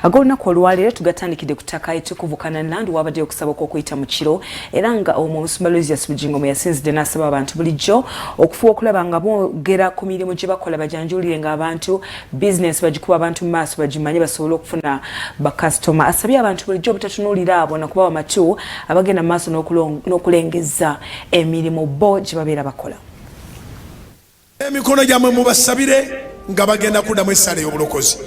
Agolunaku olwaleero tugatandikidde ku ttaka ettukuvu Kananland wabadde okusaba okuyita mu kiro era nga Omusumba Bujjingo mwe yasinzidde n'asaba abantu bulijjo okufuba okulaba nga boogera ku mirimu gye bakola bajanjulire ng'abantu bizinesi bagikuba abantu mu maaso bagimanye basobole okufuna bakasitoma. Asabye abantu bulijjo obutatunuulira abo na kubawa matu abagenda mu maaso n'okulengeza emirimu bo gye babeera bakola. Emikono gyamwe mubasabire nga bagenda kuddamu essala y'obulokozi.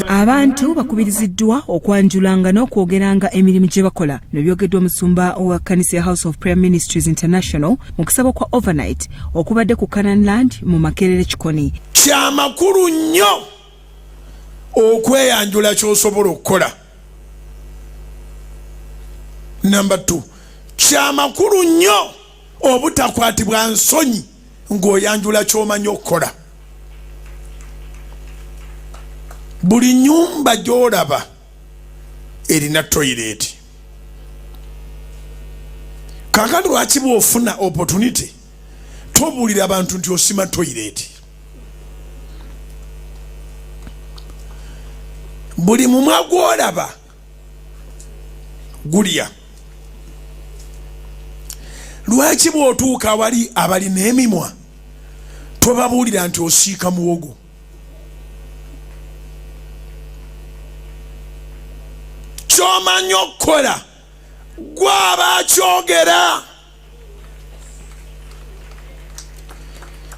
Abantu bakubiriziddwa okwanjulanga n'okwogeranga emirimu gye bakola nebyogeddwa omusumba wa kkanisa ya House of Prayer Ministries International mu kusaba kwa overnight okubadde ku Kananland mu Makerere Kikoni. Kya makulu nnyo okweyanjula ky'osobola okukola. Number 2, kya makulu nnyo obutakwatibwa nsonyi ng'oyanjula ky'omanyi okukola. Buli nyumba gy'olaba erina toilet. Kakati lwaki bw'ofuna opportunity tobuulira abantu nti osima toilet? Buli mumwa gw'olaba gulya. Lwaki bw'otuuka wali abalina emimwa tobabuulira nti osiika muwogo? Ky'omanyi okukola gw'aba akyogera.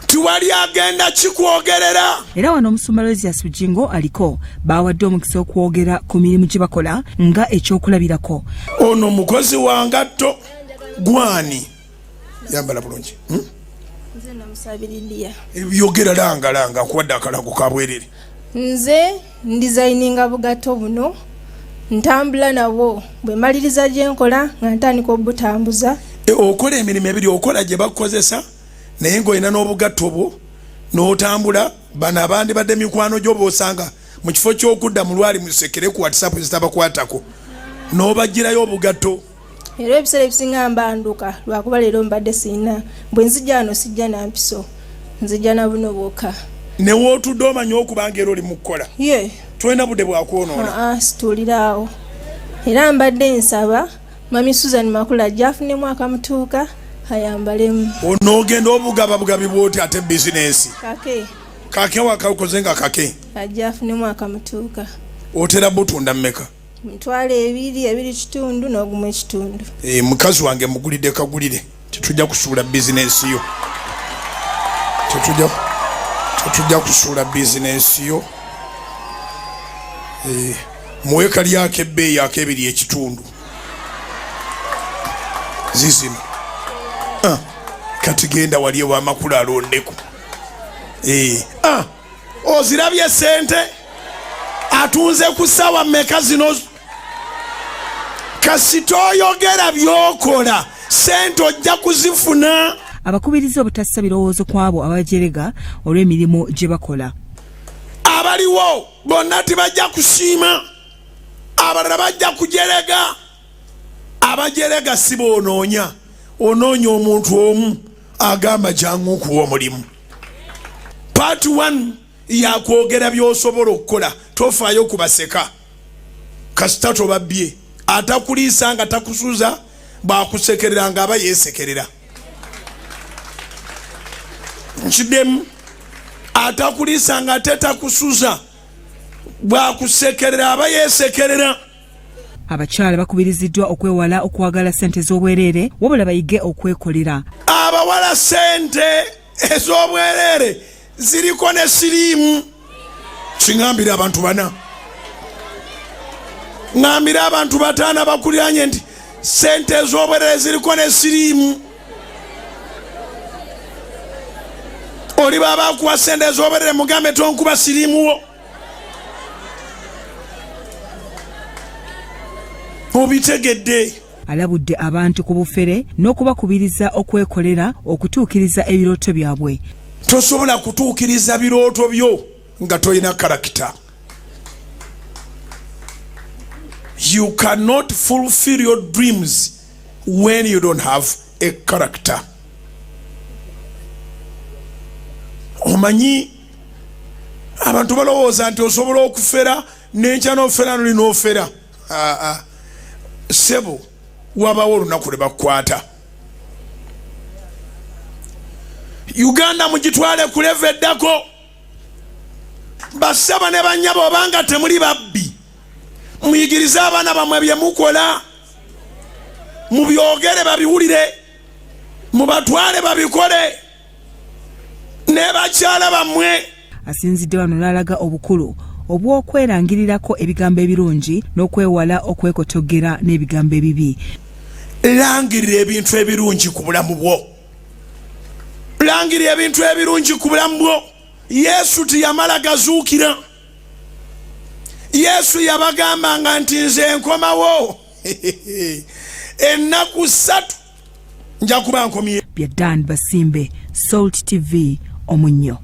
Tiwali agenda kikwogerera. Era wano Omusumba Bujjingo aliko bawadde omukisa okwogera ku mirimu gye bakola nga ekyokulabirako. Ono mukozi wa ngatto gwani yambala bulungi. Nze namusabiriddya. Yogera langa kuwadde akalago ka bwerere. Nze ndizayininga bugatto buno. Ntambula nabo bwe maliriza gye nkola nga ntandika obutambuza. Okola emirimu ebiri okola gye bakozesa naye ng'olina n'obugatto bwo n'otambula bano abandi badde mikwano gy'oba osanga mu kifo ky'okudda mu lwali musekere ku WhatsApp zitabakwatako n'obagirayo obugatto. Era ebiseera ebisinga mbanduka lwakuba leero mbadde sirina bwe nzija wano sijja na mpiso nzija na buno bwokka. Ne wootudde omanyi okubanga era oli mu kukola. Ye tolina budde bwakwonoona. Situulirawo. Era mbadde nsaba Mami Susan Makula gyafunemu akamutuuka ayambalemu. Onoogenda obugababugabi bw'oti ate bizinesi. Kake wakakoze nga kake. Agyafunemu akamutuuka. Otera butunda mmeka? Mitwalo 2.2 n'ogumu ekitundu. Mukazi wange mugulidde kagulire. Tetujja kusuula bizinesi yo. Tetujja kusuula bizinesi yo. Muweka lyake ebbeeyi ak'ebiri ekitundu. Zizino. Kati genda wali ew'amakulu alondeku. Ozirabye sente? Atunze ku ssaawa mmeka zino? Kasita oyogera by'okola sente ojja kuzifuna. Abakubiriza obutassa birowoozo kwabo abajerega olw'emirimu gye bakola. Abaliwo bonna tibajja kusiima, abalala bajja kujerega. Abajerega si boonoonya, onoonya omuntu omu agamba jangu okuwa omulimu. Part 1 yakwogera by'osobola okukola, tofaayo kubaseka. Kasita tobabbye, atakuliisa nga takusuza bwakusekerera nga aba yeesekerera. Nkiddemu atakuliisa nga tetakusuza bwakusekerera aba yeesekerera. Abakyala bakubiriziddwa okwewala okwagala sente z'obwereere wabula bayige okwekolera. Abawala sente ez'obwereere ziriko ne siriimu. Kiŋambira abantu bana. Ŋambira abantu bataana bakuliranye nti sente ez'obwereere ziriko ne siriimu. Oli baba akuwa sente ez'obwereere mugambe tonkuba siriimu wo. Obitegedde. Alabudde abantu ku bufere n'okubakubiriza okwekolera okutuukiriza ebirooto byabwe. Tosobola kutuukiriza birooto byo nga tolina karakita. You cannot fulfill your dreams when you don't have a character. Omanyi abantu balowooza nti osobola okufera n'enkya n'ofera noli n'ofera. Sebo wabawo olunaku lwe bakukwata. Uganda mugitwale ku level eddako. Basaba ne bannyabo obanga temuli babbi. Muyigirize abaana bammwe bye mukola. Mubyogere babiwulire. Mubatwale babikole. Ne bakyala bammwe. Asinzidde wano n'alaga obukulu obw'okwerangirirako ebigambo ebirungi n'okwewala okwekotogera n'ebigambo ebibi. Langirira ebintu ebirungi ku bulamu bwo. Langirira ebintu ebirungi ku bulamu bwo. Yesu tiyamala gazuukira. Yesu yabagambanga nti nze nkomawo ennaku 3 nja kuba nkomye. Byadan Basimbe, Salt TV, Omunnyo.